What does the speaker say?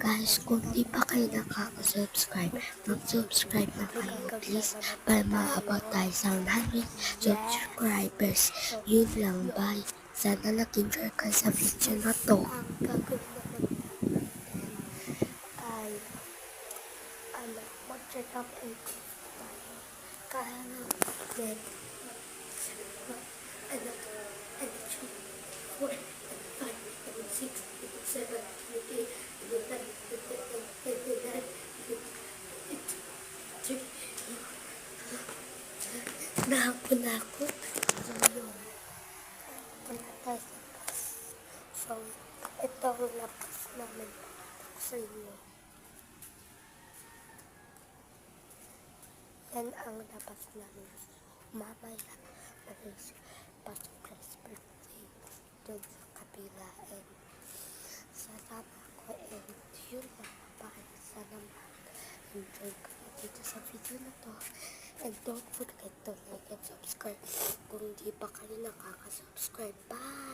Guys, kung di pa kayo nakaka-subscribe, mag-subscribe na kayo please para maabot tayo sa 100 subscribers. Yun lang, bye. Sana nag-enjoy ka sa video na to. Ang gagawin naman ay mag-check up and tayo. Kaya na med ano 4 and 5 and 6 and 7 and 8 and 9 and 10 nahapon na ako. So yun, punta tayo sa bus. So ito ang labas namin sa inyo. Yan ang labas namin. Mamaya pasok Chris birthday doon sa kabila and sasama ko and yun na. Bye. Sana mag-enjoy ka dito sa video na to. And don't forget to like and subscribe kung di pa kayo nakaka-subscribe. Bye!